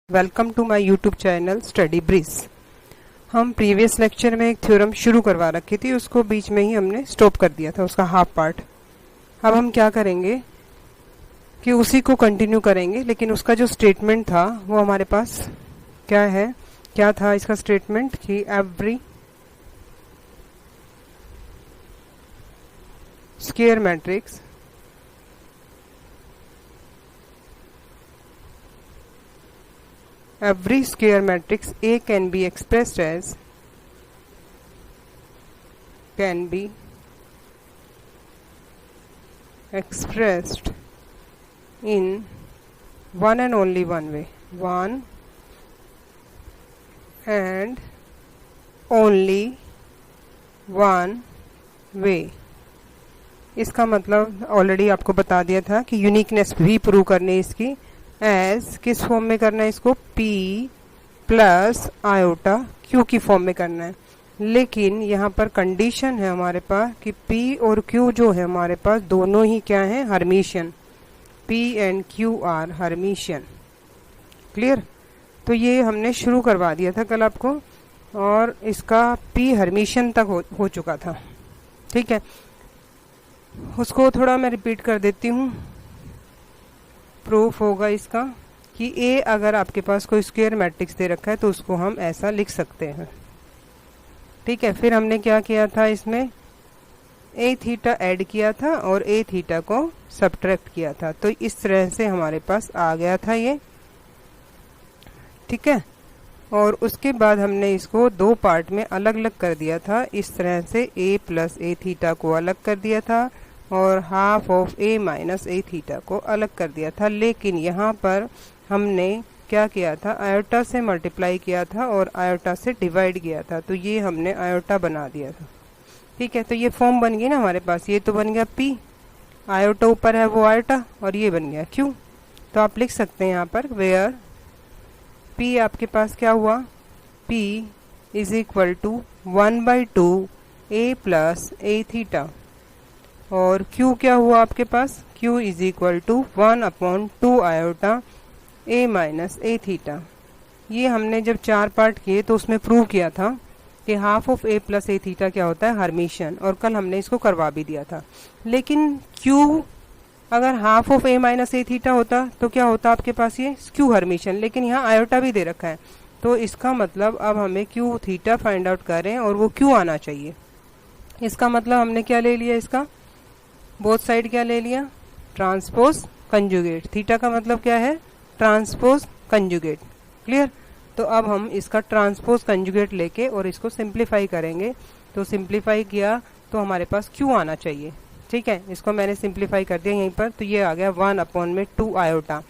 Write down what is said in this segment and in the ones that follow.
Welcome to my YouTube channel Study Breeze. हम previous lecture में एक थ्योरम शुरू करवा रखी थी, उसको बीच में ही हमने स्टॉप कर दिया था, उसका हाफ पार्ट। अब हम क्या करेंगे कि उसी को कंटिन्यू करेंगे, लेकिन उसका जो स्टेटमेंट था वो हमारे पास क्या है, क्या था इसका स्टेटमेंट कि every square matrix every square matrix A can be expressed in one and only one way, one and only one way। इसका मतलब ऑलरेडी आपको बता दिया था कि यूनिकनेस भी प्रूव करनी इसकी, एज किस फॉर्म में करना है इसको, P प्लस आयोटा Q की फॉर्म में करना है। लेकिन यहाँ पर कंडीशन है हमारे पास कि P और Q जो है हमारे पास दोनों ही क्या है, Hermitian. P and Q are Hermitian. Clear? तो ये हमने शुरू करवा दिया था कल आपको, और इसका P हर्मिशियन तक हो चुका था। ठीक है, उसको थोड़ा मैं रिपीट कर देती हूँ। प्रूफ होगा इसका कि A अगर आपके पास कोई स्क्वायर मैट्रिक्स दे रखा है तो उसको हम ऐसा लिख सकते हैं। ठीक है, फिर हमने क्या किया था, इसमें A थीटा ऐड किया था और A थीटा को सब्ट्रैक्ट किया था, तो इस तरह से हमारे पास आ गया था ये। ठीक है, और उसके बाद हमने इसको दो पार्ट में अलग अलग कर दिया था। इस तरह से A प्लस A थीटा को अलग कर दिया था और half of A minus A theta को अलग कर दिया था। लेकिन यहाँ पर हमने क्या किया था, आयोटा से मल्टीप्लाई किया था और आयोटा से डिवाइड किया था, तो ये हमने आयोटा बना दिया था। ठीक है, तो ये फॉर्म बन गई ना हमारे पास, ये तो बन गया P, आयोटा ऊपर है वो आयोटा, और ये बन गया Q। तो आप लिख सकते हैं यहाँ पर वेयर P आपके पास क्या हुआ, P is equal to 1/2 A plus A theta, और Q क्या हुआ आपके पास, Q is equal to 1/2 iota A minus A theta. ये हमने जब चार पार्ट किए तो उसमें प्रूव किया था कि half of A plus A theta क्या होता है, हर्मिशियन, और कल हमने इसको करवा भी दिया था। लेकिन Q अगर half of A minus A theta होता तो क्या होता आपके पास, ये Q हर्मिशियन, लेकिन यहाँ आयोटा भी दे रखा है, तो इसका मतलब अब हमें Q थीटा फाइंड आउट करें और वो Q आना चाहिए। इसका मतलब हमने क्या ले लिया, इसका बोथ साइड क्या ले लिया, ट्रांसपोज कंजुगेट। थीटा का मतलब क्या है, ट्रांसपोज कंजुगेट। क्लियर? तो अब हम इसका ट्रांसपोज कंजुगेट लेके और इसको सिंप्लीफाई करेंगे, तो सिंप्लीफाई किया तो हमारे पास Q आना चाहिए। ठीक है, इसको मैंने सिंप्लीफाई कर दिया यहीं पर, तो ये आ गया 1/2 आयोटा,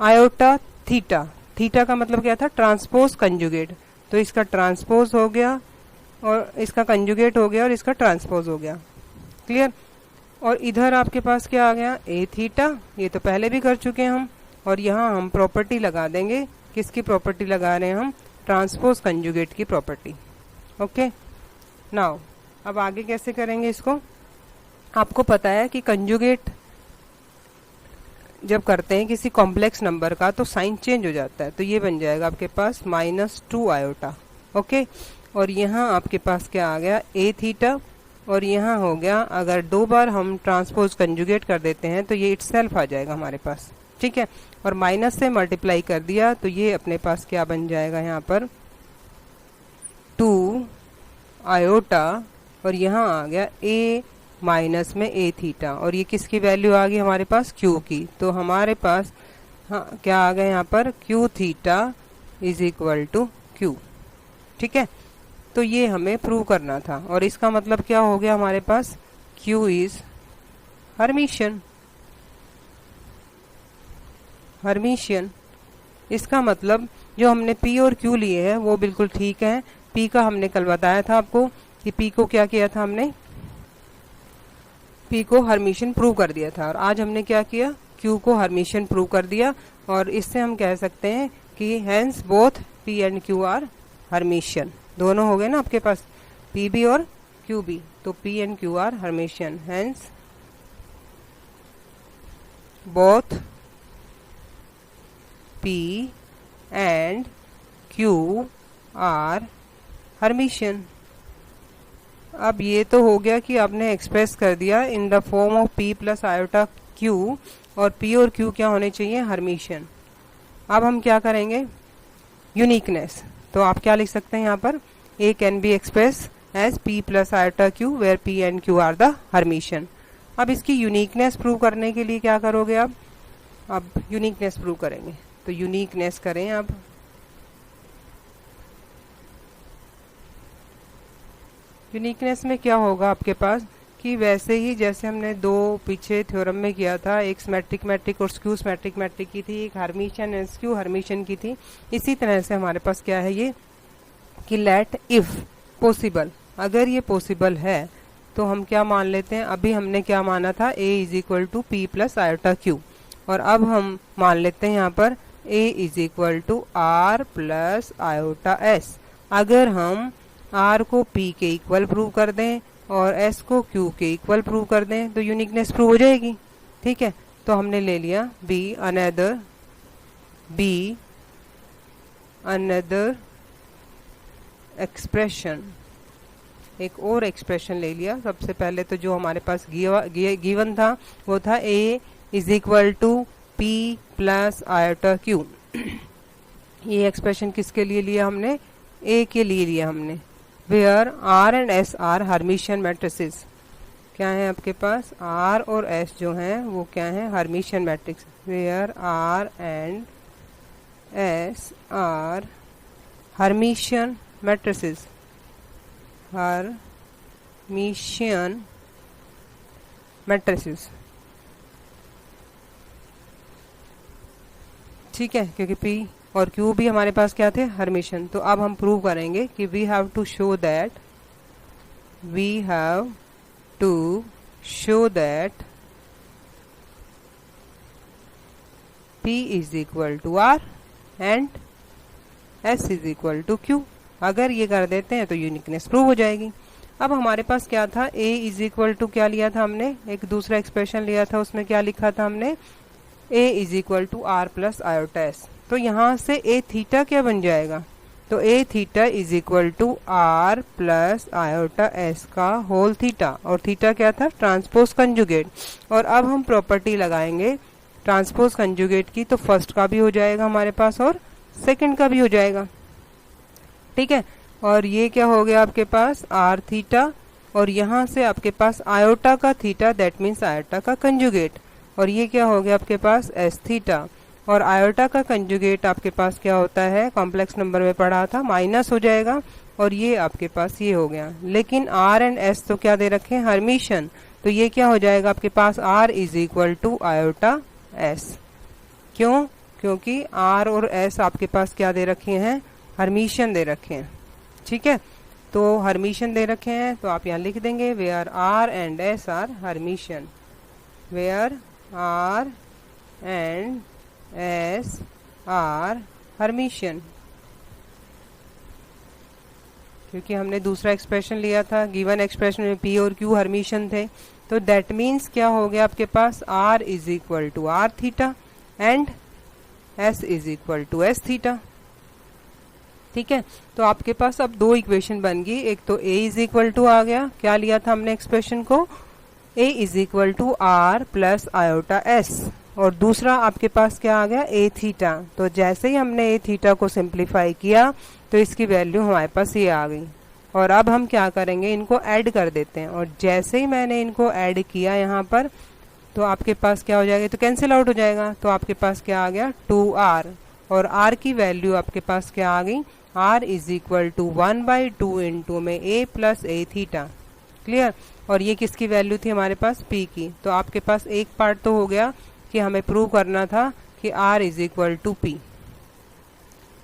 आयोटा थीटा। थीटा का मतलब क्या था, ट्रांसपोज कंजुगेट, तो इसका ट्रांसपोज हो गया और इसका कंजुगेट हो गया और इसका ट्रांसपोज हो गया। क्लियर? और इधर आपके पास क्या आ गया, A थीटा, ये तो पहले भी कर चुके हैं हम, और यहाँ हम प्रॉपर्टी लगा देंगे। किसकी प्रॉपर्टी लगा रहे हैं हम, ट्रांसपोज कंजुगेट की प्रॉपर्टी। ओके, नाउ अब आगे कैसे करेंगे इसको, आपको पता है कि कंजुगेट जब करते हैं किसी कॉम्प्लेक्स नंबर का तो साइन चेंज हो जाता है, तो ये बन जाएगा आपके पास -2 आयोटा। ओके, और यहाँ आपके पास क्या आ गया, A थीटा, और यहाँ हो गया, अगर दो बार हम ट्रांसपोज कंजुगेट कर देते हैं तो ये इटसेल्फ आ जाएगा हमारे पास। ठीक है, और माइनस से मल्टीप्लाई कर दिया तो ये अपने पास क्या बन जाएगा, यहाँ पर 2 आयोटा, और यहाँ आ गया A माइनस में A थीटा, और ये किसकी वैल्यू आ गई हमारे पास, Q की। तो हमारे पास हाँ क्या आ गया यहाँ पर, Q theta is equal to Q। ठीक है, तो ये हमें प्रूव करना था, और इसका मतलब क्या हो गया हमारे पास, Q इज हर्मिशियन। हर्मिशियन इसका मतलब जो हमने P और Q लिए हैं वो बिल्कुल ठीक है। P का हमने कल बताया था आपको कि P को क्या किया था हमने, P को हर्मिशियन प्रूव कर दिया था, और आज हमने क्या किया, Q को हर्मिशियन प्रूव कर दिया। और इससे हम कह सकते हैं कि hence both P and Q are Hermitian. दोनों हो गए ना आपके पास, P भी और Q भी, तो P and Q are Hermitian, hence both P and Q are Hermitian. अब ये तो हो गया कि आपने एक्सप्रेस कर दिया इन the form of p plus iota q, और p और q क्या होने चाहिए, हर्मिशियन। अब हम क्या करेंगे, यूनिकनेस। तो आप क्या लिख सकते हैं यहाँ पर, a can be express as p plus iota q where p and q are the Hermitian. अब इसकी यूनिकनेस प्रूव करने के लिए क्या करोगे आप, अब यूनिकनेस प्रूव करेंगे। तो यूनिकनेस करें आप, यूनिकनेस में क्या होगा आपके पास कि वैसे ही जैसे हमने दो पीछे थ्योरम में किया था, एक सिमेट्रिक मैट्रिक और स्क्यू सिमेट्रिक मैट्रिक की थी, एक हर्मिशियन एंड स्क्यू हर्मिशियन की थी, इसी तरह से हमारे पास क्या है ये कि लेट इफ पॉसिबल, अगर ये पॉसिबल है तो हम क्या मान लेते हैं, अभी हमने क्या माना था a is equal to P plus iota Q, और अब हम मान लेते हैं यहाँ पर a is equal to R plus iota S. अगर हम r को p के इक्वल प्रूव कर दें और s को q के इक्वल प्रूव कर दें तो यूनिकनेस प्रूव हो जाएगी। ठीक है, तो हमने ले लिया b अनदर एक्सप्रेशन, एक और एक्सप्रेशन ले लिया। सबसे पहले तो जो हमारे पास गिवन था वो था a is equal to p plus iota q। ये एक्सप्रेशन किसके लिए लिया हमने, a के लिए लिया हमने, where r and s are Hermitian matrices. क्या है आपके पास, r और s जो हैं वो क्या है, Hermitian matrix, where r and s are Hermitian matrices, Hermitian matrices. ठीक है, क्योंकि p और q भी हमारे पास क्या थे, हर्मिशियन। तो अब हम प्रूव करेंगे कि we have to show that p is equal to r and s is equal to q। अगर ये कर देते हैं तो यूनिकनेस प्रूव हो जाएगी। अब हमारे पास क्या था, a इज इक्वल टू क्या लिया था हमने, एक दूसरा एक्सप्रेशन लिया था, उसमें क्या लिखा था हमने, a is equal to R plus iota S. तो यहाँ से a थीटा क्या बन जाएगा, तो a theta is equal to R plus iota S का होल थीटा, और थीटा क्या था, ट्रांसपोज कंजुगेट। और अब हम प्रॉपर्टी लगाएंगे ट्रांसपोज कंजुगेट की, तो फर्स्ट का भी हो जाएगा हमारे पास और सेकंड का भी हो जाएगा। ठीक है, और ये क्या हो गया आपके पास, आर थीटा, और यहाँ से आपके पास आयोटा का थीटा, दैट मीन्स आयोटा का कंजुगेट, और ये क्या हो गया आपके पास, एस थीटा। और आयोटा का कंजुगेट आपके पास क्या होता है, कॉम्प्लेक्स नंबर में पढ़ा था, माइनस हो जाएगा, और ये आपके पास ये हो गया। लेकिन आर एंड एस तो क्या दे रखे हैं, हर्मिशियन, तो ये क्या हो जाएगा आपके पास, R is equal to iota S. क्यों, क्योंकि आर और एस आपके पास क्या दे रखे हैं, हर्मिशियन दे रखे हैं। ठीक है, तो हर्मिशियन दे रखे हैं, तो आप यहाँ लिख देंगे where R and S are Hermitian, where R and S are Hermitian. क्योंकि हमने दूसरा एक्सप्रेशन लिया था, गिवन एक्सप्रेशन में p और q हर्मिशियन थे, तो दैट मीन्स क्या हो गया आपके पास, r is equal to R theta and s is equal to S theta. ठीक है, तो आपके पास अब दो इक्वेशन बन गई, एक तो a इज इक्वल टू आ गया, क्या लिया था हमने एक्सप्रेशन को, a is equal to R plus iota s, और दूसरा आपके पास क्या आ गया, a थीटा। तो जैसे ही हमने a थीटा को सिंप्लीफाई किया तो इसकी वैल्यू हमारे पास ये आ गई, और अब हम क्या करेंगे, इनको ऐड कर देते हैं, और जैसे ही मैंने इनको ऐड किया यहाँ पर तो आपके पास क्या हो जाएगा, तो कैंसिल आउट हो जाएगा, तो आपके पास क्या आ गया, 2r, और r की वैल्यू आपके पास क्या आ गई, r is equal to 1/2 into में a plus a theta. Clear, और ये किसकी वैल्यू थी हमारे पास, p की। तो आपके पास एक पार्ट तो हो गया कि हमें प्रूव करना था कि r is equal to p।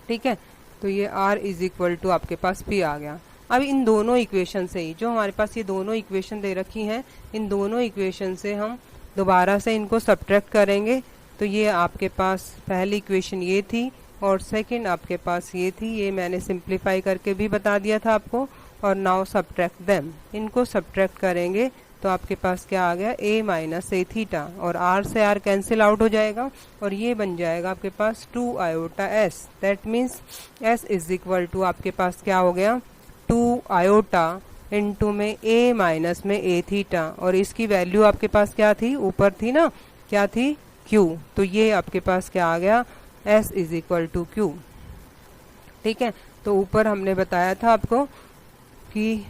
ठीक है, तो ये r इज इक्वल टू आपके पास p आ गया। अब इन दोनों इक्वेशन से ही, जो हमारे पास ये दोनों इक्वेशन दे रखी हैं, इन दोनों इक्वेशन से हम दोबारा से इनको सब्ट्रैक्ट करेंगे। तो ये आपके पास पहली इक्वेशन ये थी और सेकंड आपके पास ये थी, ये मैंने सिंप्लीफाई करके भी बता दिया था आपको। और नाउ सब्ट्रैक्ट देम, इनको सब्ट्रैक्ट करेंगे तो आपके पास क्या आ गया a माइनस ए थीटा, और r से r कैंसिल आउट हो जाएगा और ये बन जाएगा आपके पास 2 iota s। That means s is equal to आपके पास क्या हो गया 2 आयोटा इंटू में a माइनस में ए थीटा, और इसकी वैल्यू आपके पास क्या थी, ऊपर थी ना, क्या थी q, तो ये आपके पास क्या आ गया s is equal to q। ठीक है, तो ऊपर हमने बताया था आपको कि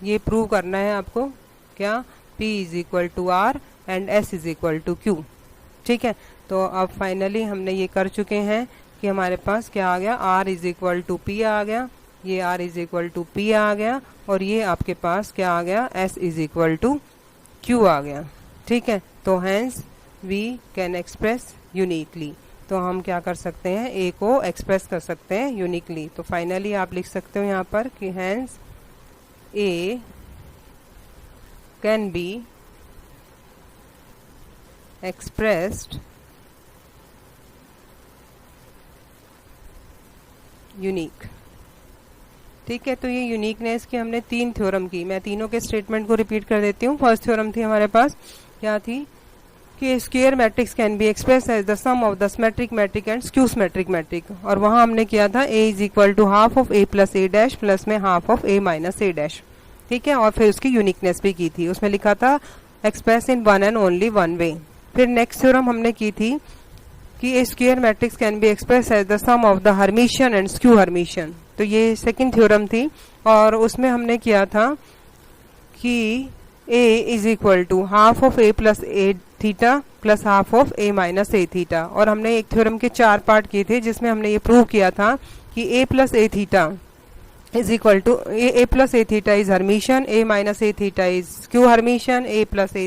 ये प्रूव करना है आपको क्या, P is equal to R and S is equal to Q। ठीक है, तो अब फाइनली हमने ये कर चुके हैं कि हमारे पास क्या आ गया, R is equal to P आ गया, ये R is equal to P आ गया, और ये आपके पास क्या आ गया, S is equal to Q आ गया। ठीक है, तो hence we can express uniquely, तो हम क्या कर सकते हैं, A को एक्सप्रेस कर सकते हैं यूनिकली। तो फाइनली आप लिख सकते हो यहाँ पर कि hence A can be expressed unique. ठीक है, तो ये यूनिकनेस की हमने 3 थ्योरम की, मैं तीनों के स्टेटमेंट को रिपीट कर देती हूँ। फर्स्ट थ्योरम थी हमारे पास, क्या थी कि square matrix can be express as the sum of the symmetric matrix and skew symmetric matrix, और वहां हमने किया था a is equal to half of a plus A dash plus में half of a minus A dash. ठीक है, और फिर उसकी यूनिकनेस भी की थी, उसमें लिखा था express in one and only one way. फिर नेक्स्ट थ्योरम हमने की थी कि A square matrix can be express as the sum of the Hermitian and skew Hermitian, तो ये सेकंड थ्योरम थी, और उसमें हमने किया था कि a is equal to half of a plus A theta plus half of a minus A theta, और हमने एक थ्योरम के 4 पार्ट किए थे जिसमें हमने ये प्रूव किया था कि a plus A theta is equal to a plus a theta is Hermitian, a minus a theta is skew Hermitian, a plus a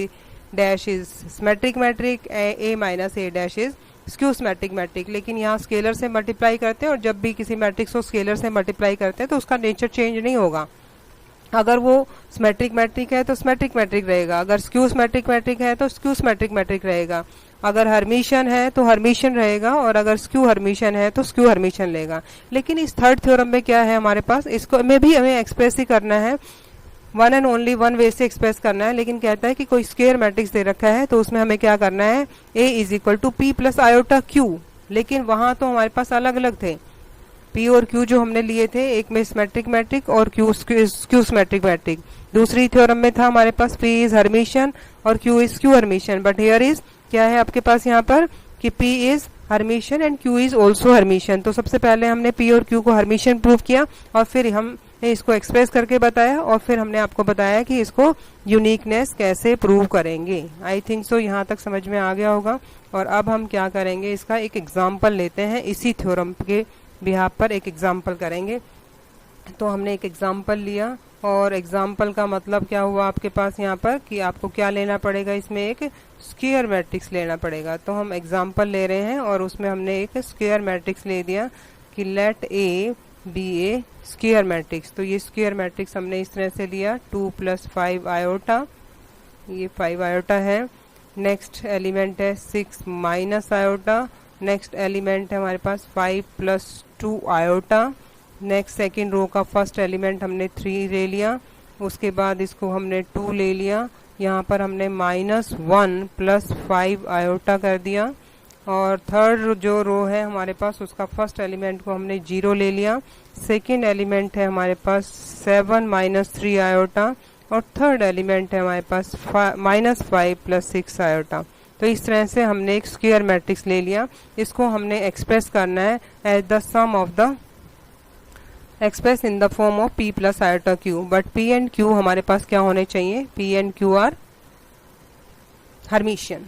dash is symmetric metric, a minus a dash is skew symmetric metric। लेकिन यहाँ scalar से multiply करते हैं, और जब भी किसी matrix को स्केलर से मल्टीप्लाई करते हैं तो उसका नेचर चेंज नहीं होगा। अगर वो सिमेट्रिक मैट्रिक है तो सिमेट्रिक मैट्रिक रहेगा, अगर स्क्यू सिमेट्रिक मैट्रिक है तो स्क्यू सिमेट्रिक मैट्रिक रहेगा, अगर हर्मिशियन है तो हर्मिशियन रहेगा, और अगर स्क्यू हर्मिशियन है तो स्क्यू हर्मिशियन लेगा। लेकिन इस थर्ड थ्योरम में क्या है हमारे पास, इसको में भी हमें एक्सप्रेस ही करना है, वन एंड ओनली वन वे से एक्सप्रेस करना है। लेकिन कहता है कि कोई स्क्वायर मैट्रिक्स दे रखा है तो उसमें हमें क्या करना है, a is equal to p plus iota q, लेकिन वहां तो हमारे पास अलग अलग थे, p और q जो हमने लिए थे, एक में सिमेट्रिक मैट्रिक और q स्क्यू सिमेट्रिक मैट्रिक। दूसरी थ्योरम में था हमारे पास p इज हर्मिशियन और q is skew Hermitian, but here is क्या है आपके पास यहाँ पर कि p is Hermitian and q is also Hermitian. तो सबसे पहले हमने p और q को हर्मिशियन प्रूव किया, और फिर हमने इसको एक्सप्रेस करके बताया, और फिर हमने आपको बताया कि इसको यूनिकनेस कैसे प्रूव करेंगे। आई थिंक सो यहाँ तक समझ में आ गया होगा। और अब हम क्या करेंगे, इसका एक एग्जाम्पल लेते हैं, इसी थ्योरम के बिहाफ पर एक एग्जाम्पल करेंगे। तो हमने एक एग्जाम्पल लिया, और एग्जाम्पल का मतलब क्या हुआ आपके पास यहाँ पर कि आपको क्या लेना पड़ेगा, इसमें एक स्क्वायर मैट्रिक्स लेना पड़ेगा। तो हम एग्जाम्पल ले रहे हैं, और उसमें हमने एक स्क्वायर मैट्रिक्स ले दिया कि let A B a square matrix. तो ये स्क्वायर मैट्रिक्स हमने इस तरह से लिया, 2 + 5 आयोटा, ये 5 आयोटा है। नेक्स्ट एलिमेंट है 6 माइनस आयोटा, नेक्स्ट एलिमेंट है हमारे पास 5 + 2 आयोटा। नेक्स्ट सेकेंड रो का फर्स्ट एलिमेंट हमने 3 ले लिया, उसके बाद इसको हमने 2 ले लिया, यहाँ पर हमने -1 + 5 आयोटा कर दिया, और थर्ड जो रो है हमारे पास उसका फर्स्ट एलिमेंट को हमने 0 ले लिया, सेकेंड एलिमेंट है हमारे पास 7 - 3 आयोटा, और थर्ड एलिमेंट है हमारे पास -5 + 6 आयोटा। तो इस तरह से हमने एक स्क्वायर मैट्रिक्स ले लिया, इसको हमने एक्सप्रेस करना है as the sum of the express in the form of p + iota q, but p and q हमारे पास क्या होने चाहिए, p and q are Hermitian.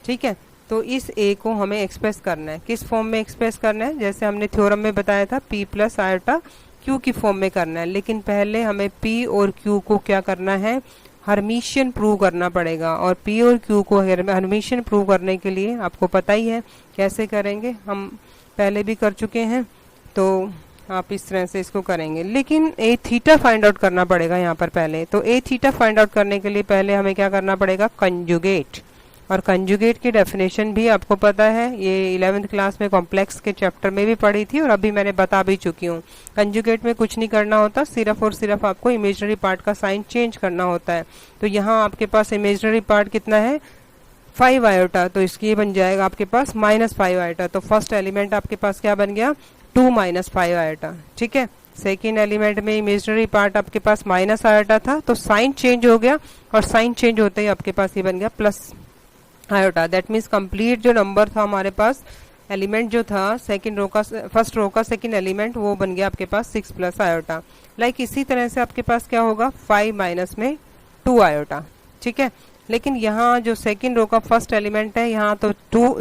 ठीक है, तो इस a को हमें एक्सप्रेस करना है, किस फॉर्म में एक्सप्रेस करना है, जैसे हमने थ्योरम में बताया था p + आयोटा q की फॉर्म में करना है। लेकिन पहले हमें p और q को क्या करना है, हर्मिशियन प्रूव करना पड़ेगा, और p और q को हर्मिशियन प्रूव करने के लिए आपको पता ही है कैसे करेंगे, हम पहले भी कर चुके हैं। तो आप इस तरह से इसको करेंगे, लेकिन ए थीटा फाइंड आउट करना पड़ेगा यहाँ पर पहले। तो ए थीटा फाइंड आउट करने के लिए पहले हमें क्या करना पड़ेगा, कंजुगेट। और कंजुगेट की डेफिनेशन भी आपको पता है, ये 11th क्लास में कॉम्प्लेक्स के चैप्टर में भी पढ़ी थी और अभी मैंने बता भी चुकी हूँ। कंजुगेट में कुछ नहीं करना होता, सिर्फ और सिर्फ आपको इमेजिनरी पार्ट का साइन चेंज करना होता है। तो यहाँ आपके पास इमेजिनरी पार्ट कितना है 5 आयोटा, तो इसकी बन जाएगा आपके पास -5 आयोटा। तो फर्स्ट एलिमेंट आपके पास क्या बन गया 2 - 5 आयोटा। ठीक है, सेकेंड एलिमेंट में इमेजिनरी पार्ट आपके पास माइनस आयोटा था, तो साइन चेंज हो गया और साइन चेंज होते ही आपके पास ये बन गया plus iota. That means complete जो नंबर था हमारे पास, एलिमेंट जो था सेकंड रो का, फर्स्ट रो का सेकंड एलिमेंट, वो बन गया आपके पास 6 प्लस आयोटा। लाइक इसी तरह से आपके पास क्या होगा 5 माइनस में 2 आयोटा। ठीक है, लेकिन यहाँ जो सेकंड रो का फर्स्ट एलिमेंट है, यहाँ तो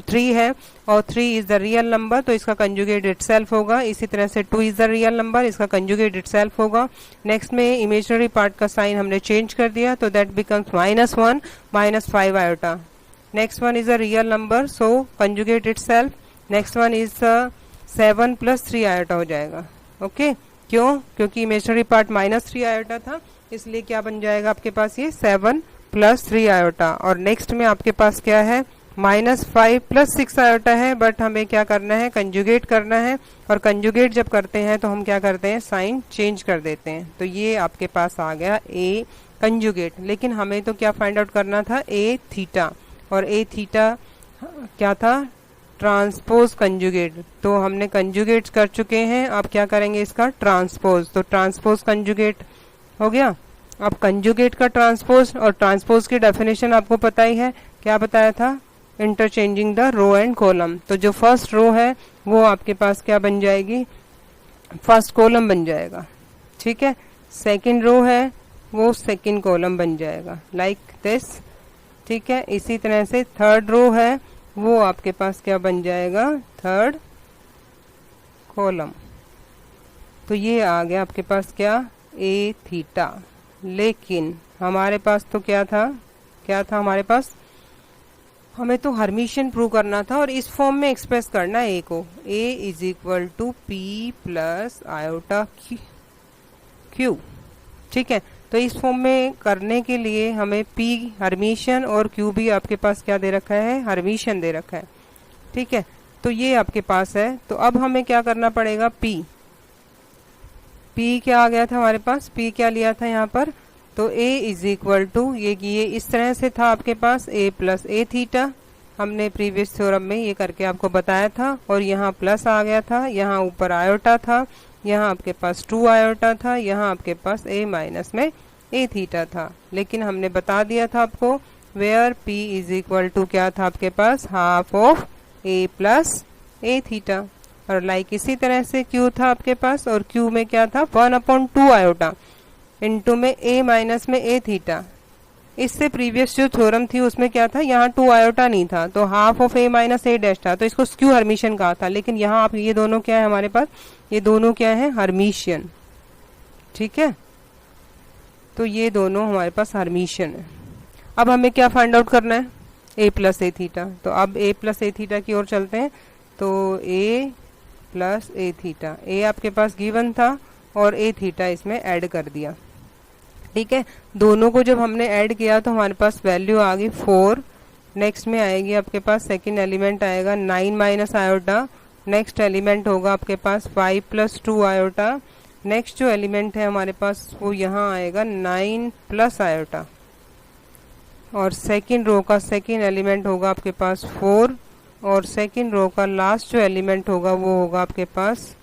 3 है और 3 इज द रियल नंबर, तो इसका कंजुगेट इटसेल्फ होगा। इसी तरह से 2 इज द रियल नंबर, इसका कंजुगेट इटसेल्फ होगा। नेक्स्ट में इमेजिनरी पार्ट का साइन हमने चेंज कर दिया, तो that becomes -1 - 5 iota. Next one is a real number, so conjugate itself. Next one is 7 + 3 iota हो जाएगा। ओके, क्यों? क्योंकि इमेजिनरी पार्ट -3 आयोटा था, इसलिए क्या बन जाएगा आपके पास ये 7 + 3 आयोटा। और नेक्स्ट में आपके पास क्या है -5 + 6 आयोटा है, बट हमें क्या करना है कंजुगेट करना है, और कंजुगेट जब करते हैं तो हम क्या करते हैं साइन चेंज कर देते हैं। तो ये आपके पास आ गया ए कंजुगेट। लेकिन हमें तो क्या फाइंड आउट करना था ए थीटा, और ए थीटा क्या था ट्रांसपोज कंजुगेट। तो हमने कंजुगेट कर चुके हैं, अब क्या करेंगे इसका ट्रांसपोज। तो ट्रांसपोज कंजुगेट हो गया। अब कंजुगेट का ट्रांसपोज, और ट्रांसपोज की डेफिनेशन आपको पता ही है, क्या बताया था interchanging the row and column. तो जो फर्स्ट रो है वो आपके पास क्या बन जाएगी फर्स्ट कॉलम बन जाएगा। ठीक है, सेकंड रो है वो सेकंड कॉलम बन जाएगा लाइक दिस। ठीक है, इसी तरह से थर्ड रो है वो आपके पास क्या बन जाएगा थर्ड कॉलम। तो ये आ गया आपके पास क्या ए थीटा। लेकिन हमारे पास तो क्या था हमारे पास, हमें तो हर्मिशियन प्रूव करना था और इस फॉर्म में एक्सप्रेस करना है ए को, a = p + आयोटा q। ठीक है, तो इस फॉर्म में करने के लिए हमें p हर्मिशियन और q भी आपके पास क्या दे रखा है हर्मिशियन दे रखा है। ठीक है, तो ये आपके पास है। तो अब हमें क्या करना पड़ेगा p क्या आ गया था हमारे पास, p क्या लिया था यहाँ पर, तो a = ये इस तरह से था आपके पास a + a थीटा। हमने प्रीवियस थ्योरम में ये करके आपको बताया था, और यहाँ प्लस आ गया था, यहाँ ऊपर आयोटा था, यहाँ आपके पास 2 आयोटा था, यहाँ आपके पास a माइनस में a थीटा था। लेकिन हमने बता दिया था आपको वेयर p = क्या था आपके पास half of a + a theta. और लाइक इसी तरह से q था आपके पास, और q में क्या था 1/2 आयोटा इनटू में a माइनस में a थीटा। इससे प्रीवियस जो थ्योरम थी उसमें क्या था, यहाँ 2 आयोटा नहीं था, तो half of a minus a dash था, तो इसको स्क्यू हर्मिशियन कहा था। लेकिन यहाँ आप ये दोनों क्या है हमारे पास, ये दोनों क्या है हर्मिशियन। ठीक है, तो ये दोनों हमारे पास हर्मिशियन है। अब हमें क्या फाइंड आउट करना है a + a थीटा। तो अब a + a थीटा की ओर चलते हैं। तो a + a थीटा, a आपके पास गिवन था और a थीटा इसमें ऐड कर दिया। ठीक है, दोनों को जब हमने ऐड किया तो हमारे पास वैल्यू आ गई 4। नेक्स्ट में आएगी आपके पास सेकंड एलिमेंट आएगा 9 - आयोटा। नेक्स्ट एलिमेंट होगा आपके पास 5 + 2 आयोटा। नेक्स्ट जो एलिमेंट है हमारे पास वो यहाँ आएगा 9 + आयोटा। और सेकंड रो का सेकंड एलिमेंट होगा आपके पास 4, और सेकंड रो का लास्ट जो एलिमेंट होगा वो होगा आपके पास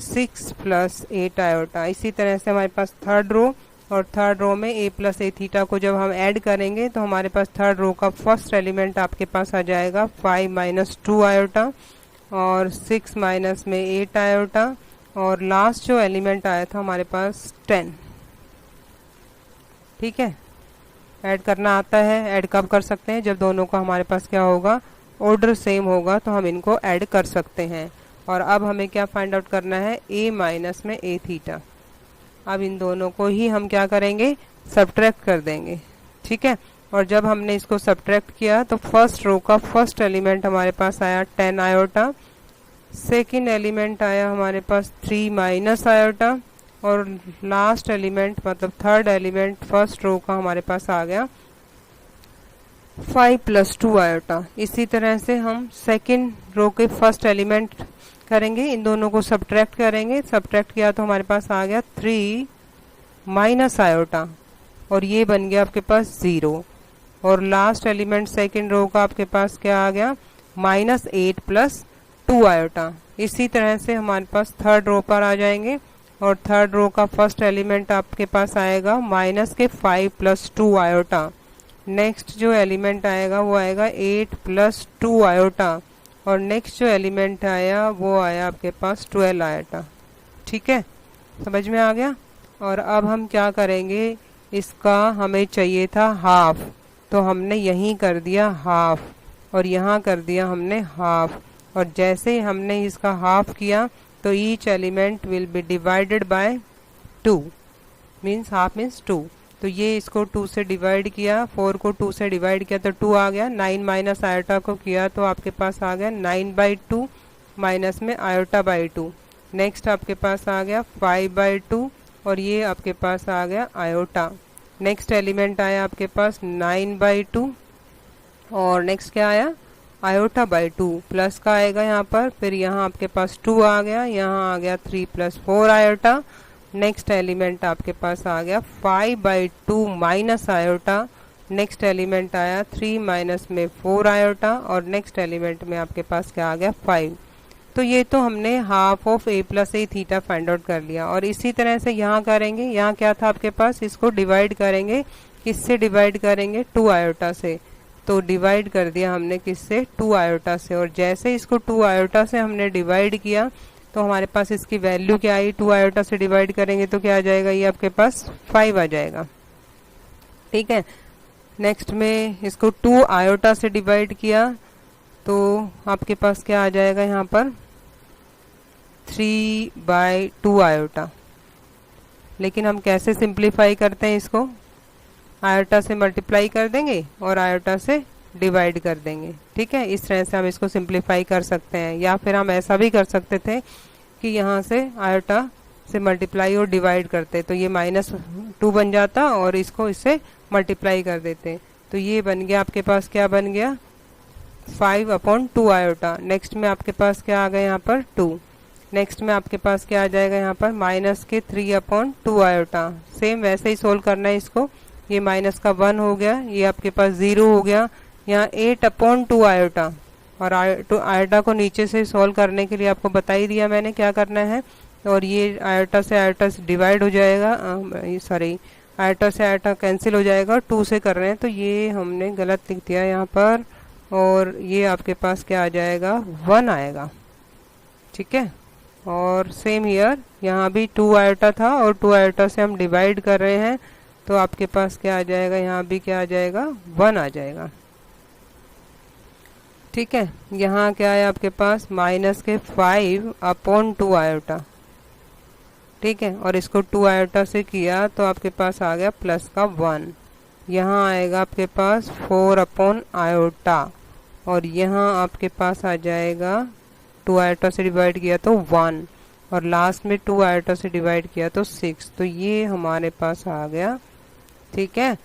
6 + 8 आयोटा। इसी तरह से हमारे पास थर्ड रो, और थर्ड रो में a + a थीटा को जब हम ऐड करेंगे तो हमारे पास थर्ड रो का फर्स्ट एलिमेंट आपके पास आ जाएगा 5 - 2 आयोटा, और 6 माइनस में 8 आयोटा, और लास्ट जो एलिमेंट आया था हमारे पास 10। ठीक है, ऐड करना आता है। ऐड कब कर सकते हैं, जब दोनों का हमारे पास क्या होगा ऑर्डर सेम होगा, तो हम इनको ऐड कर सकते हैं। और अब हमें क्या फाइंड आउट करना है a माइनस में a थीटा। अब इन दोनों को ही हम क्या करेंगे सब्ट्रैक्ट कर देंगे। ठीक है, और जब हमने इसको सब्ट्रैक्ट किया तो फर्स्ट रो का फर्स्ट एलिमेंट हमारे पास आया 10 आयोटा, सेकंड एलिमेंट आया हमारे पास 3 माइनस आयोटा, और लास्ट एलिमेंट मतलब थर्ड एलिमेंट फर्स्ट रो का हमारे पास आ गया 5 + 2 आयोटा। इसी तरह से हम सेकेंड रो के फर्स्ट एलिमेंट करेंगे, इन दोनों को सब्ट्रैक्ट करेंगे। सब्ट्रैक्ट किया तो हमारे पास आ गया 3 - आयोटा और ये बन गया आपके पास 0। और लास्ट एलिमेंट सेकेंड रो का आपके पास क्या आ गया, -8 + 2 आयोटा। इसी तरह से हमारे पास थर्ड रो पर आ जाएंगे और थर्ड रो का फर्स्ट एलिमेंट आपके पास आएगा -5 + 2 आयोटा। नेक्स्ट जो एलिमेंट आएगा वो आएगा 8 + 2 आयोटा और नेक्स्ट जो एलिमेंट आया वो आया आपके पास 12 आयोटा। ठीक है, समझ में आ गया। और अब हम क्या करेंगे, इसका हमें चाहिए था हाफ, तो हमने यहीं कर दिया हाफ और यहाँ कर दिया हमने हाफ। और जैसे ही हमने इसका हाफ किया तो each element will be divided by 2, means half means 2। तो ये इसको 2 से डिवाइड किया, 4 को 2 से डिवाइड किया तो 2 आ गया। 9 - आयोटा को किया तो आपके पास आ गया 9/2 माइनस में आयोटा बाई 2। नेक्स्ट आपके पास आ गया 5/2 और ये आपके पास आ गया आयोटा। नेक्स्ट एलिमेंट आया आपके पास 9/2 और नेक्स्ट क्या आया, आयोटा बाई 2 प्लस का आएगा यहाँ पर। फिर यहाँ आपके पास 2 आ गया, यहाँ आ गया 3 + 4 आयोटा। नेक्स्ट एलिमेंट आपके पास आ गया 5/2 माइनस आयोटा। नेक्स्ट एलिमेंट आया 3 माइनस में 4 आयोटा और नेक्स्ट एलिमेंट में आपके पास क्या आ गया 5। तो ये तो हमने half of a + a theta find out कर लिया। और इसी तरह से यहाँ करेंगे, यहाँ क्या था आपके पास, इसको डिवाइड करेंगे, किससे डिवाइड करेंगे, 2 आयोटा से। तो डिवाइड कर दिया हमने किससे, 2 आयोटा से। और जैसे इसको 2 आयोटा से हमने डिवाइड किया तो हमारे पास इसकी वैल्यू क्या आई, 2 आयोटा से डिवाइड करेंगे तो क्या आ जाएगा, ये आपके पास 5 आ जाएगा। ठीक है, नेक्स्ट में इसको 2 आयोटा से डिवाइड किया तो आपके पास क्या आ जाएगा, यहाँ पर 3/2 आयोटा। लेकिन हम कैसे सिंप्लीफाई करते हैं इसको, आयोटा से मल्टीप्लाई कर देंगे और आयोटा से डिवाइड कर देंगे। ठीक है, इस तरह से हम इसको सिंप्लीफाई कर सकते हैं। या फिर हम ऐसा भी कर सकते थे कि यहाँ से आयोटा से मल्टीप्लाई और डिवाइड करते तो ये -2 बन जाता और इसको इससे मल्टीप्लाई कर देते। तो ये बन गया आपके पास, क्या बन गया, 5/2 आयोटा। नेक्स्ट में आपके पास क्या आ गया यहाँ पर 2। नेक्स्ट में आपके पास क्या आ जाएगा यहाँ पर -3/2 आयोटा। सेम वैसे ही सोल्व करना है इसको। ये माइनस का 1 हो गया, ये आपके पास 0 हो गया। यहाँ 8/2 आयोटा और आयोटा को नीचे से सोल्व करने के लिए आपको बता ही दिया मैंने क्या करना है। और ये आयोटा से डिवाइड हो जाएगा, सॉरी आयोटा से आयोटा कैंसिल हो जाएगा, 2 से कर रहे हैं तो ये हमने गलत लिख दिया यहाँ पर। और ये आपके पास क्या आ जाएगा, 1 आएगा। ठीक है, और सेम हियर, यहाँ भी 2 आयोटा था और 2 आयोटा से हम डिवाइड कर रहे हैं तो आपके पास क्या आ जाएगा, यहाँ भी क्या आ जाएगा, 1 आ जाएगा। ठीक है, यहाँ क्या है आपके पास -5/2 आयोटा। ठीक है, और इसको 2 आयोटा से किया तो आपके पास आ गया प्लस का 1। यहाँ आएगा आपके पास 4/ आयोटा और यहाँ आपके पास आ जाएगा 2 आयोटा से डिवाइड किया तो 1 और लास्ट में 2 आयोटा से डिवाइड किया तो 6। तो ये हमारे पास आ गया। ठीक है,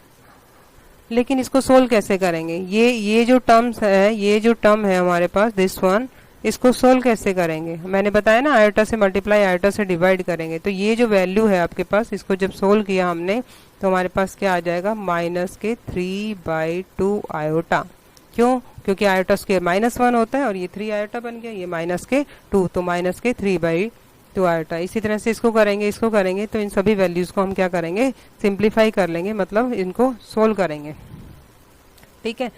लेकिन इसको सोल्व कैसे करेंगे, ये जो टर्म्स है, ये जो टर्म है हमारे पास दिस वन, इसको सोल्व कैसे करेंगे, मैंने बताया ना आयोटा से मल्टीप्लाई आयोटा से डिवाइड करेंगे। तो ये जो वैल्यू है आपके पास, इसको जब सोल्व किया हमने तो हमारे पास क्या आ जाएगा, -3/2 आयोटा। क्यों, क्योंकि आयोटा स्क्वायर -1 होता है और ये 3 आयोटा बन गया, ये -2 तो -3/2 आयोटा। इसी तरह से इसको करेंगे तो इन सभी वैल्यूज को हम क्या करेंगे, सिंप्लीफाई कर लेंगे, मतलब इनको सोल्व करेंगे। ठीक है,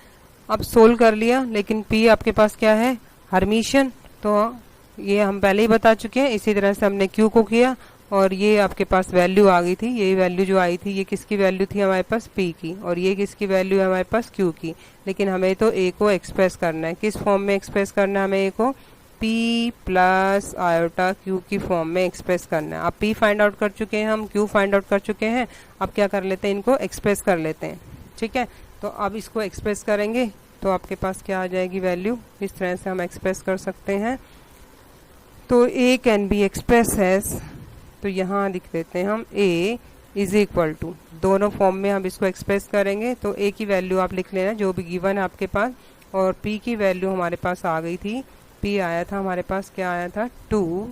अब सोल्व कर लिया, लेकिन p आपके पास क्या है, हर्मिशियन, तो ये हम पहले ही बता चुके हैं। इसी तरह से हमने q को किया और ये आपके पास वैल्यू आ गई थी, ये वैल्यू जो आई थी ये किसकी वैल्यू थी हमारे पास, p की, और ये किसकी वैल्यू है हमारे पास, q की। लेकिन हमें तो a को एक्सप्रेस करना है, किस फॉर्म में एक्सप्रेस करना है हमें, a को p + आयोटा q की फॉर्म में एक्सप्रेस करना है। अब p फाइंड आउट कर चुके हैं हम, q फाइंड आउट कर चुके हैं, अब क्या कर लेते हैं, इनको एक्सप्रेस कर लेते हैं। ठीक है, तो अब इसको एक्सप्रेस करेंगे तो आपके पास क्या आ जाएगी वैल्यू, इस तरह से हम एक्सप्रेस कर सकते हैं। तो a can be express as, तो यहाँ लिख देते हैं हम a इज इक्वल टू, दोनों फॉर्म में हम इसको एक्सप्रेस करेंगे। तो ए की वैल्यू आप लिख लेना जो भी गिवन है आपके पास, और पी की वैल्यू हमारे पास आ गई थी, पी आया था हमारे पास, क्या आया था 2,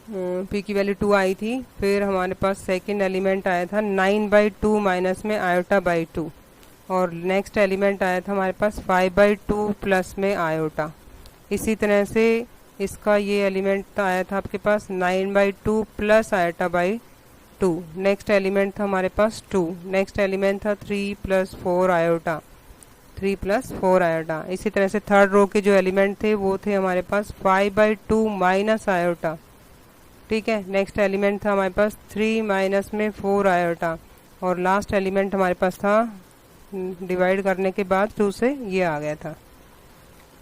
पी की वैल्यू 2 आई थी। फिर हमारे पास सेकंड एलिमेंट आया था 9/2 माइनस में i/2, और नेक्स्ट एलिमेंट आया था हमारे पास 5/2 प्लस में आयोटा। इसी तरह से इसका ये एलिमेंट आया था आपके पास 9/2 प्लस i/2। नेक्स्ट एलिमेंट था हमारे पास 2, नेक्स्ट एलिमेंट था 3 + 4 आयोटा, 3 + 4 आयोटा। इसी तरह से थर्ड रो के जो एलिमेंट थे वो थे हमारे पास 5/2 माइनस आयोटा, ठीक है। नेक्स्ट एलिमेंट था हमारे पास 3 माइनस में 4 आयोटा, और लास्ट एलिमेंट हमारे पास था डिवाइड करने के बाद 2 से ये आ गया था,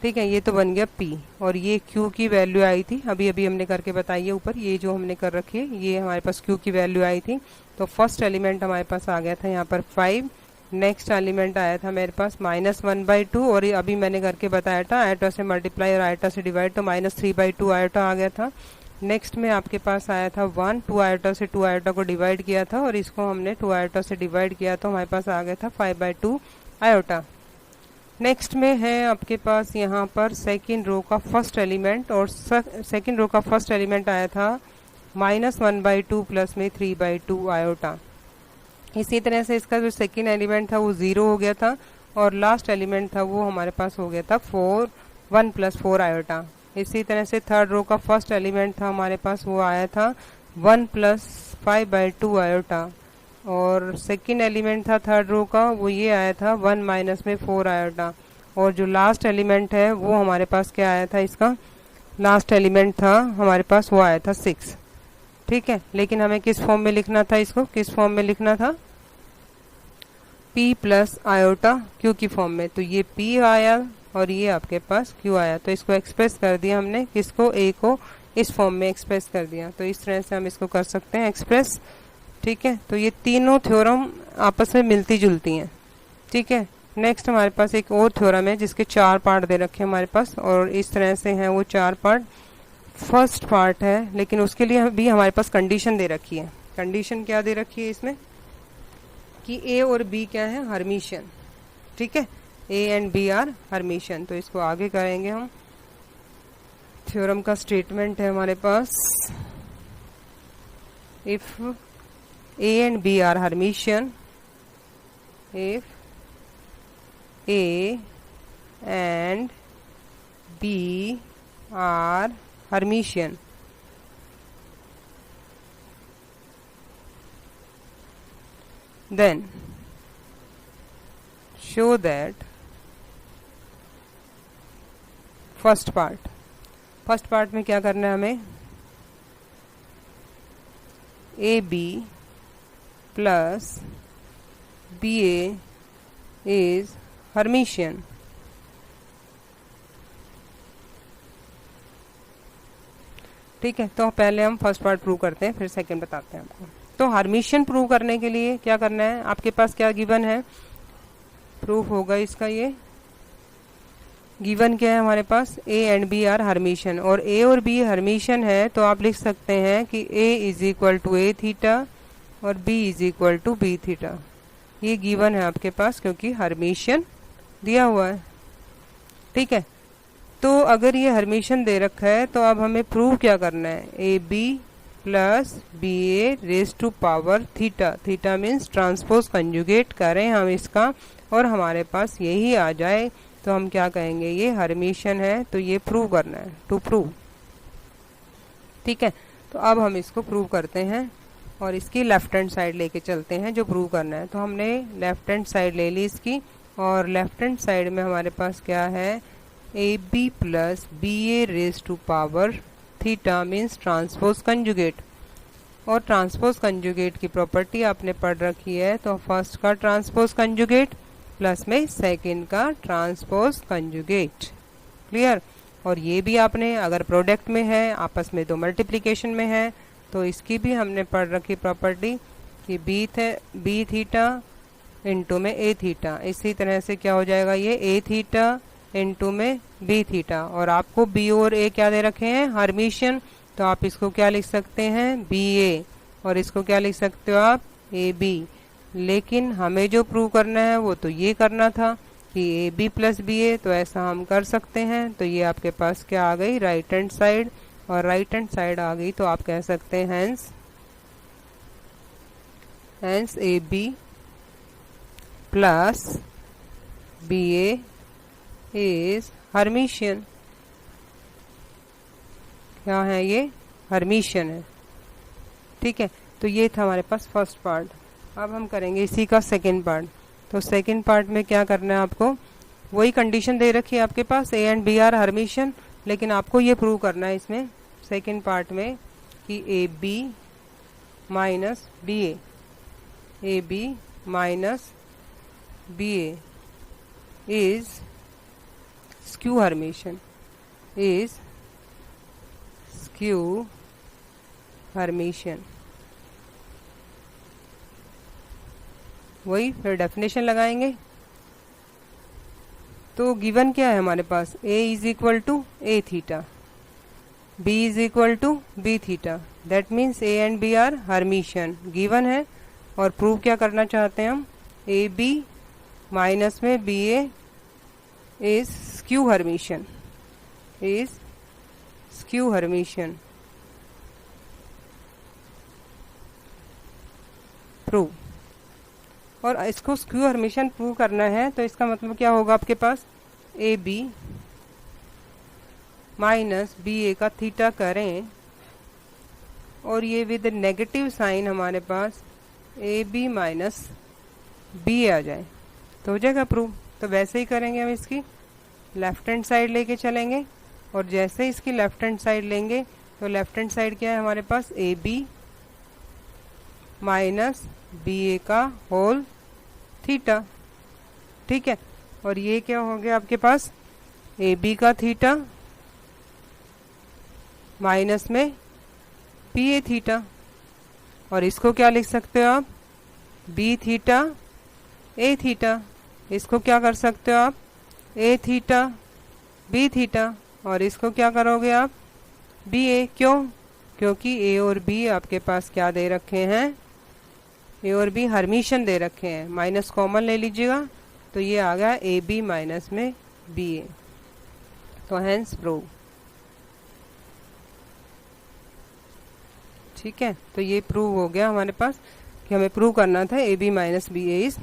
ठीक है। ये तो बन गया P, और ये Q की वैल्यू आई थी, अभी अभी हमने करके बताई है ऊपर, ये जो हमने कर रखी है ये हमारे पास Q की वैल्यू आई थी। तो फर्स्ट एलिमेंट हमारे पास आ गया था यहाँ पर 5, नेक्स्ट एलिमेंट आया था मेरे पास -1/2, और अभी मैंने करके बताया था आयोटा से मल्टीप्लाई और आयोटा से डिवाइड, तो -3/2 आयोटा आ गया था। नेक्स्ट में आपके पास आया था 1, 2 आयोटा से 2 आयोटा को डिवाइड किया था, और इसको हमने 2 आयोटा से डिवाइड किया तो हमारे पास आ गया था 5/2 आयोटा। नेक्स्ट में है आपके पास यहाँ पर सेकंड रो का फर्स्ट एलिमेंट, और सेकंड रो का फर्स्ट एलिमेंट आया था -1/2 प्लस में 3/2 आयोटा। इसी तरह से इसका जो सेकंड एलिमेंट था वो 0 हो गया था, और लास्ट एलिमेंट था वो हमारे पास हो गया था 1 + 4 आयोटा। इसी तरह से थर्ड रो का फर्स्ट एलिमेंट था हमारे पास वो आया था 1 + 5/2 आयोटा, और सेकंड एलिमेंट था थर्ड रो का वो ये आया था 1 माइनस में 4 आयोटा, और जो लास्ट एलिमेंट है वो हमारे पास क्या आया था, इसका लास्ट एलिमेंट था हमारे पास वो आया था 6, ठीक है। लेकिन हमें किस फॉर्म में लिखना था, इसको किस फॉर्म में लिखना था, P + आयोटा Q की फॉर्म में। तो ये P आया और ये आपके पास Q आया, तो इसको एक्सप्रेस कर दिया हमने, किसको, A को इस फॉर्म में एक्सप्रेस कर दिया। तो इस तरह से हम इसको कर सकते हैं एक्सप्रेस, ठीक है। तो ये तीनों थ्योरम आपस में मिलती जुलती हैं, ठीक है। नेक्स्ट हमारे पास एक और थ्योरम है जिसके 4 पार्ट दे रखे हैं हमारे पास, और इस तरह से हैं वो 4 पार्ट। फर्स्ट पार्ट है, लेकिन उसके लिए भी हमारे पास कंडीशन दे रखी है। कंडीशन क्या दे रखी है इसमें, कि A और B क्या है, हर्मिशियन, ठीक है। A and B are Hermitian. तो इसको आगे करेंगे हम। थ्योरम का स्टेटमेंट है हमारे पास, if A and B are Hermitian, इफ A and B are Hermitian, then show that first part में क्या करना है हमें, AB plus BA is Hermitian, ठीक है। तो पहले हम फर्स्ट पार्ट प्रूव करते हैं, फिर सेकंड बताते हैं आपको। तो हर्मिशियन प्रूव करने के लिए क्या करना है, आपके पास क्या गिवन है, प्रूफ होगा इसका, ये गिवन क्या है हमारे पास, A and B are Hermitian, और A और B हर्मिशियन है तो आप लिख सकते हैं कि A = A थीटा और B = B थीटा। ये गिवन है आपके पास क्योंकि हर्मिशियन दिया हुआ है, ठीक है। तो अगर ये हर्मिशियन दे रखा है तो अब हमें प्रूव क्या करना है, AB + BA⁻⁴ theta, theta means transpose conjugate करें हम इसका, और हमारे पास यही आ जाए तो हम क्या कहेंगे, ये हर्मिशियन है। तो ये प्रूव करना है, टू प्रूव, ठीक है। तो अब हम इसको प्रूव करते हैं, और इसकी लेफ्ट हैंड साइड लेके चलते हैं जो प्रूव करना है। तो हमने लेफ्ट हैंड साइड ले ली इसकी, और लेफ्ट हैंड साइड में हमारे पास क्या है, AB + BA⁻⁴ theta means transpose conjugate, और ट्रांसपोज कंजुगेट की प्रॉपर्टी आपने पढ़ रखी है। तो फर्स्ट का ट्रांसपोज कंजुगेट प्लस में सेकंड का ट्रांसपोज कंजुगेट, क्लियर। और ये भी आपने अगर प्रोडक्ट में है, आपस में दो मल्टीप्लिकेशन में है, तो इसकी भी हमने पढ़ रखी प्रॉपर्टी कि B थीटा इंटू में A थीटा। इसी तरह से क्या हो जाएगा, ये A थीटा इंटू में B थीटा, और आपको B और A क्या दे रखे हैं, हर्मिशियन। तो आप इसको क्या लिख सकते हैं, BA और इसको क्या लिख सकते हो आप, ए बी। लेकिन हमें जो प्रूव करना है वो तो ये करना था कि A B plus B A, तो ऐसा हम कर सकते हैं। तो ये आपके पास क्या आ गई, राइट हैंड साइड, और राइट हैंड साइड आ गई तो आप कह सकते हैं hence A B plus B A is Hermitian. क्या है ये, हर्मिशियन है। ठीक है, तो ये था हमारे पास फर्स्ट पार्ट। अब हम करेंगे इसी का सेकंड पार्ट। तो सेकंड पार्ट में क्या करना है आपको, वही कंडीशन दे रखी है आपके पास, A and B are Hermitian, लेकिन आपको ये प्रूव करना है इसमें सेकंड पार्ट में कि A B minus B A B minus B A is skew Hermitian, is skew Hermitian. वही फिर डेफिनेशन लगाएंगे। तो गिवन क्या है हमारे पास, a is equal to A theta, b is equal to B theta, that means a and b are Hermitian given है। और प्रूव क्या करना चाहते हैं हम, ए बी माइनस में B A is skew Hermitian, is skew Hermitian. Prove, और इसको स्क्यू हर्मिशियन प्रूव करना है तो इसका मतलब क्या होगा आपके पास, ए बी माइनस बी ए का थीटा करें और ये विद नेगेटिव साइन हमारे पास ए बी माइनस बी आ जाए तो हो जाएगा प्रूव। तो वैसे ही करेंगे हम, इसकी लेफ्ट हैंड साइड लेके चलेंगे और जैसे इसकी लेफ्ट हैंड साइड लेंगे तो लेफ्ट हैंड साइड क्या है हमारे पास, ए बी माइनस बी ए का होल थीटा। ठीक है, और ये क्या हो गया आपके पास, ए बी का थीटा माइनस में पी ए थीटा, और इसको क्या लिख सकते हो आप, बी थीटा ए थीटा। इसको क्या कर सकते हो आप, ए थीटा बी थीटा, और इसको क्या करोगे आप, बी ए। क्यों, क्योंकि ए और बी आपके पास क्या दे रखे हैं, ए और बी हर्मिशियन दे रखे हैं। माइनस कॉमन ले लीजिएगा तो ये आ गया ए बी माइनस में बी ए। तो हेंस प्रूव। ठीक है, तो ये प्रूव हो गया हमारे पास कि हमें प्रूव करना था A B minus B A is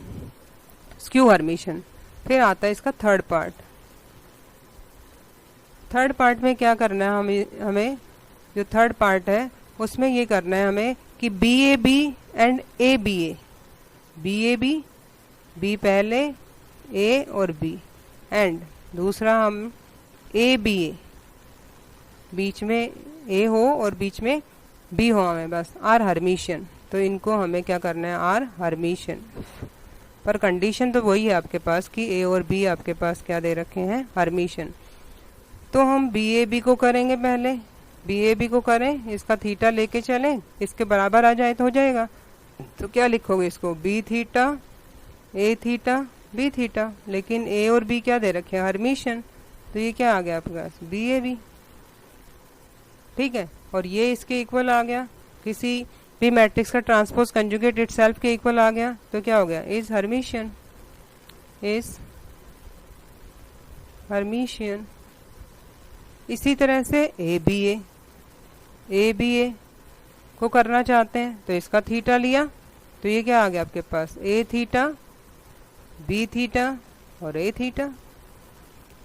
skew Hermitian. फिर आता है इसका थर्ड पार्ट। थर्ड पार्ट में क्या करना है हमें जो थर्ड पार्ट है उसमें ये करना है हमें कि B A B and A B A, B A B, B पहले ए और बी, एंड दूसरा हम ए बी ए, बीच में ए हो और बीच में बी हो हमें बस, आर हर्मिशियन। तो इनको हमें क्या करना है, आर हर्मिशियन। पर कंडीशन तो वही है आपके पास कि ए और बी आपके पास क्या दे रखे हैं, हर्मिशियन। तो हम बी ए बी को करेंगे, पहले बी ए बी को करें, इसका थीटा लेके चलें, इसके बराबर आ जाए तो हो जाएगा। तो क्या लिखोगे इसको, बी थीटा ए थीटा बी थीटा, लेकिन ए और बी क्या दे रखे हैं, हर्मिशियन। तो ये क्या आ गया आपके पास, बी ए बी। ठीक है, और ये इसके इक्वल आ गया, किसी भी मैट्रिक्स का ट्रांसपोज कंजुगेट इटसेल्फ के इक्वल आ गया। तो क्या हो गया, इज हर्मिशियन, इज हर्मिशियन। इसी तरह से ए बी ए को करना चाहते हैं तो इसका थीटा लिया तो ये क्या आ गया आपके पास, ए थीटा बी थीटा और ए थीटा।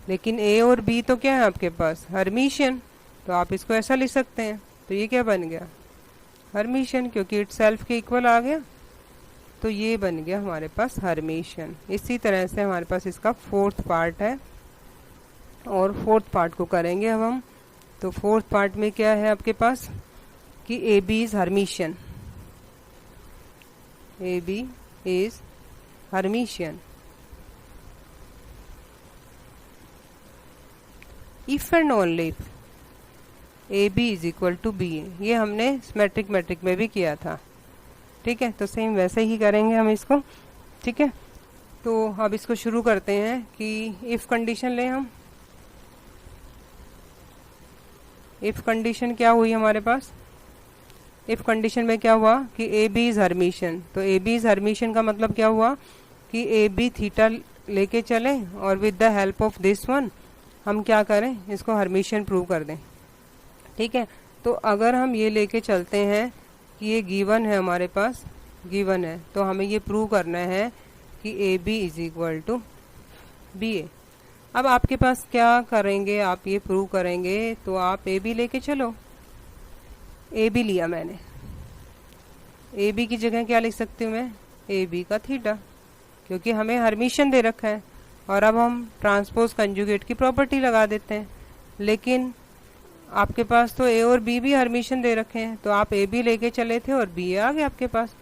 लेकिन ए और बी तो क्या है आपके पास, हर्मिशियन। तो आप इसको ऐसा लिख सकते हैं। तो ये क्या बन गया, हर्मिशियन, क्योंकि इटसेल्फ के इक्वल आ गया। तो ये बन गया हमारे पास हर्मिशियन। इसी तरह से हमारे पास इसका फोर्थ पार्ट है और फोर्थ पार्ट को करेंगे अब हम। तो फोर्थ पार्ट में क्या है आपके पास कि A B is Hermitian, A B is Hermitian if and only if A B is equal to B A. ये हमने सिमेट्रिक मैट्रिक में भी किया था। ठीक है, तो सेम वैसे ही करेंगे हम इसको। ठीक है, तो अब इसको शुरू करते हैं कि इफ कंडीशन लें हम। इफ कंडीशन क्या हुई हमारे पास, इफ कंडीशन में क्या हुआ कि ए बी इज हर्मिशियन, तो ए बी इज हर्मिशियन का मतलब क्या हुआ कि ए बी थीटा लेके चले और with the help of this one हम क्या करें, इसको हर्मिशियन प्रूव कर दें। ठीक है, तो अगर हम ये लेके चलते हैं कि ये गिवन है, हमारे पास गिवन है, तो हमें ये प्रूव करना है कि A B is equal to B A. अब आपके पास क्या करेंगे, आप ये प्रूव करेंगे तो आप ए बी लेके चलो। ए बी लिया मैंने, ए बी की जगह क्या लिख सकती हूँ मैं, ए बी का थीटा, क्योंकि हमें हर्मिशियन दे रखा है। और अब हम ट्रांसपोज कंजुगेट की प्रॉपर्टी लगा देते हैं, लेकिन आपके पास तो ए और बी भी हर्मिशियन दे रखे हैं, तो आप ए बी लेके चले थे और बी आ गए आपके पास,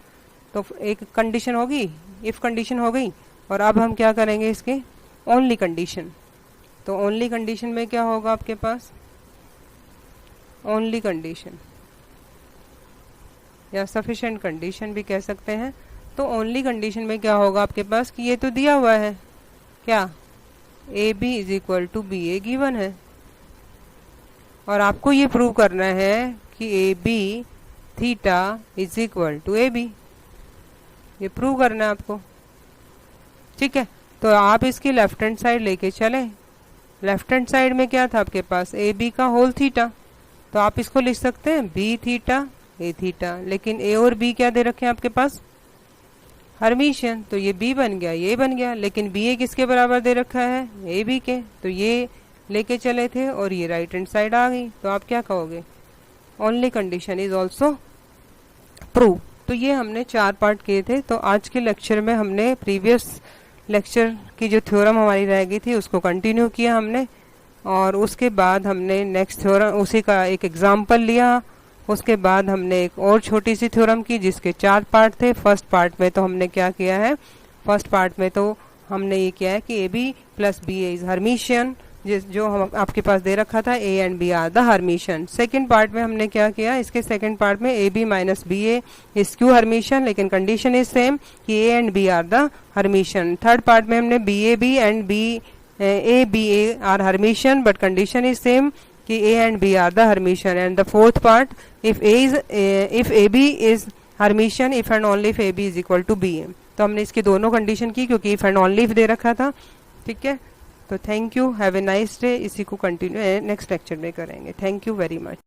तो एक कंडीशन होगी, इफ कंडीशन हो गई। और अब हम क्या करेंगे इसके ओनली कंडीशन, तो ओनली कंडीशन में क्या होगा आपके पास, ओनली कंडीशन या सफिशिएंट कंडीशन भी कह सकते हैं। तो ओनली कंडीशन में क्या होगा आपके पास कि ये तो दिया हुआ है क्या, A B is equal to B A given है, और आपको ये प्रूव करना है कि A B theta is equal to A B, ये प्रूव करना है आपको। ठीक है, तो आप इसकी लेफ्ट हैंड साइड लेके चले। लेफ्ट हैंड साइड में क्या था आपके पास, ए बी का होल थीटा, तो आप इसको लिख सकते हैं बी थीटा ए थीटा, लेकिन ए और बी क्या दे रखे हैं आपके पास, हर्मिशियन, तो ये बी बन गया, ये बन गया, लेकिन बी ए किसके बराबर दे रखा है, ए बी के, तो ये लेके चले थे और ये राइट हैंड साइड आ गई, तो आप क्या कहोगे, only condition is also prove. तो ये हमने 4 पार्ट किए थे। तो आज के लेक्चर में हमने प्रीवियस लेक्चर की जो थ्योरम हमारी रह गई थी उसको कंटिन्यू किया हमने, और उसके बाद हमने नेक्स्ट थ्योरम उसी का एक एग्जाम्पल लिया। उसके बाद हमने एक और छोटी सी थ्योरम की जिसके 4 पार्ट थे। फर्स्ट पार्ट में तो हमने क्या किया है, फर्स्ट पार्ट में तो हमने ये किया है कि A B plus B A is Hermitian, जो हम आपके पास दे रखा था A and B are the Hermitian. Second part में हमने क्या किया, इसके सेकंड पार्ट में A B minus B A is skew Hermitian, लेकिन कंडीशन इज सेम कि A and B are the Hermitian. Third part में हमने B A B and A B A are Hermitian, but condition is same कि A and B are the Hermitian. And the fourth part if A B is Hermitian if and only if A B is equal to B A. तो हमने इसकी दोनों condition की क्योंकि if and only if दे रखा था। ठीक है, तो thank you, have a nice day. इसी को कंटिन्यू नेक्स्ट लेक्चर में करेंगे। Thank you very much.